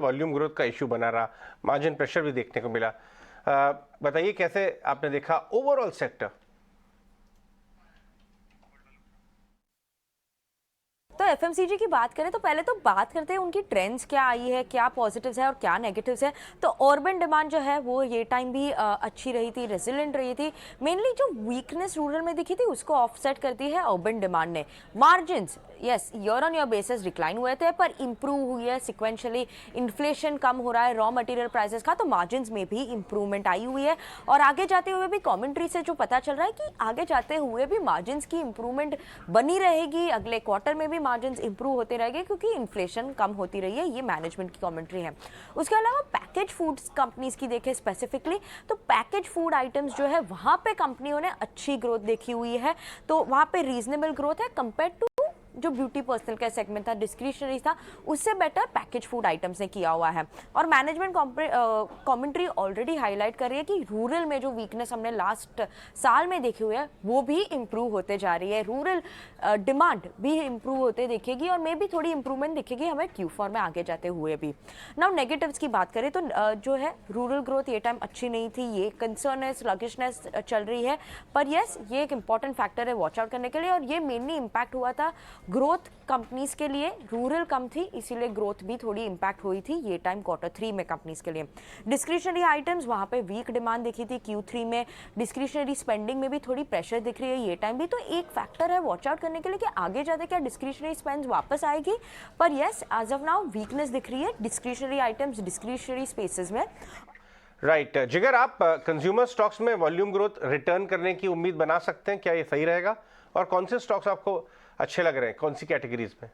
Volume growth का issue बना रहा, मार्जिन प्रेशर भी देखने को मिला। बताइए कैसे आपने देखा ओवरऑल सेक्टर? तो एफएमसीजी की बात करें तो पहले तो बात करते हैं उनकी ट्रेंड्स क्या आई है, क्या पॉजिटिव्स है और क्या नेगेटिव्स है। तो अर्बन डिमांड जो है वो ये टाइम भी अच्छी रही थी, रेजिलेंट रही थी। मेनली जो वीकनेस रूरल में दिखी थी उसको ऑफसेट करती है अर्बन डिमांड ने। Margins yes year on year basis decline हुए थे पर इंप्रूव हुई है सिक्वेंशली। इन्फ्लेशन कम हो रहा है रॉ मटेरियल प्राइसेस का, तो मार्जिन्स में भी इंप्रूवमेंट आई हुई है। और आगे जाते हुए भी कमेंट्री से जो पता चल रहा है कि आगे जाते हुए भी मार्जिन्स की इंप्रूवमेंट बनी रहेगी, अगले क्वार्टर में भी मार्जिन्स इंप्रूव होते रहेंगे क्योंकि इन्फ्लेशन कम होती रही है। ये मैनेजमेंट की कमेंट्री है। उसके अलावा पैकेज फूड्स कंपनीज की देखें स्पेसिफिकली तो पैकेज फूड आइटम्स जो है वहां पे कंपनियों ने अच्छी ग्रोथ देखी हुई है। तो वहां पे रीजनेबल ग्रोथ है कंपेयर टू जो ब्यूटी पर्सनल केयर सेगमेंट था, डिस्क्रिशनरी था, उससे बेटर पैकेज फूड आइटम्स ने किया हुआ है। और मैनेजमेंट कमेंट्री ऑलरेडी हाईलाइट कर रही है कि रूरल में जो वीकनेस हमने लास्ट साल में देखी हुई है वो भी इंप्रूव होते जा रही है। रूरल डिमांड भी इंप्रूव होते दिखेगी और मे भी थोड़ी इंप्रूवमेंट दिखेगी हमें Q4 में आगे जाते हुए भी। नाउ नेगेटिव्स की बात करें तो जो है रूरल ग्रोथ ये टाइम अच्छी नहीं थी, ये कंसर्न है, स्लगिशनेस चल रही है। पर यस ये एक इंपॉर्टेंट फैक्टर है वॉच आउट करने के लिए और ये मेनली इंपैक्ट हुआ था ग्रोथ कंपनीज के लिए। रूरल कम थी इसीलिए ग्रोथ भी थोड़ी इंपैक्ट हुई थी ये टाइम Q3 में कंपनीज के लिए। डिस्क्रिशनरी आइटम्स वहां पे वीक डिमांड दिखी थी Q3 में। डिस्क्रिशनरी स्पेंडिंग में भी थोड़ी प्रेशर दिख रही है ये टाइम भी, तो एक फैक्टर है वॉच आउट करने के लिए कि आगे जाते क्या डिस्क्रिशनरी स्पेंड वापस आएगी। पर yes as of now weakness दिख रही है डिस्क्रिशनरी आइटम्स, डिस्क्रिशनरी स्पेसेस में। राइट जिगर, आप कंज्यूमर स्टॉक्स में वॉल्यूम ग्रोथ रिटर्न करने की उम्मीद बना सकते हैं, क्या ये सही रहेगा? और कौन से स्टॉक्स आपको अच्छे लग रहे हैं, कौन सी कैटेगरीज में?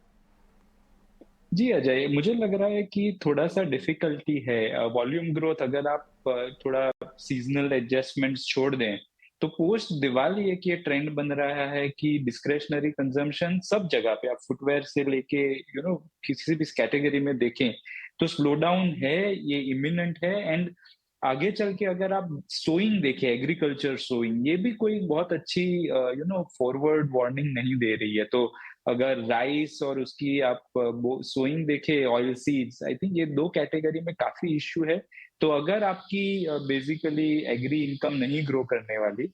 जी अजय, मुझे लग रहा है कि थोड़ा सा डिफिकल्टी है वॉल्यूम ग्रोथ। अगर आप थोड़ा सीजनल एडजस्टमेंट्स छोड़ दें तो पोस्ट दिवाली एक ये ट्रेंड बन रहा है कि डिस्क्रेशनरी कंजम्पशन सब जगह पे, आप फुटवेयर से लेके किसी भी कैटेगरी में देखें तो स्लो डाउन है, ये इमिनेंट है। एंड आगे चल के अगर आप सोइंग देखें, एग्रीकल्चर सोइंग, ये भी कोई बहुत अच्छी फॉरवर्ड वार्निंग नहीं दे रही है। तो अगर राइस और उसकी आप सोइंग देखें, ऑयल सीड्स, आई थिंक ये दो कैटेगरी में काफी इश्यू है। तो अगर आपकी बेसिकली एग्री इनकम नहीं ग्रो करने वाली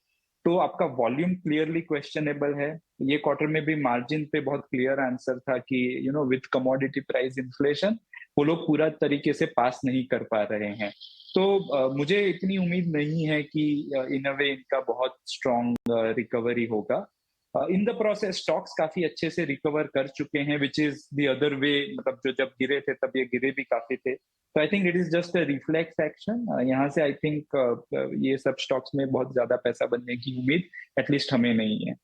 तो आपका वॉल्यूम क्लियरली क्वेश्चनेबल है। ये क्वार्टर में भी मार्जिन पे बहुत क्लियर आंसर था कि विद कमोडिटी प्राइस इन्फ्लेशन वो लोग पूरा तरीके से पास नहीं कर पा रहे हैं। तो मुझे इतनी उम्मीद नहीं है कि इन अ वे इनका बहुत स्ट्रॉन्ग रिकवरी होगा। इन द प्रोसेस स्टॉक्स काफी अच्छे से रिकवर कर चुके हैं, which is the other way. मतलब जो जब गिरे थे तब ये गिरे भी काफी थे। तो I think it is just a reflex action. यहाँ से आई थिंक ये सब स्टॉक्स में बहुत ज्यादा पैसा बनने की उम्मीद एटलीस्ट हमें नहीं है।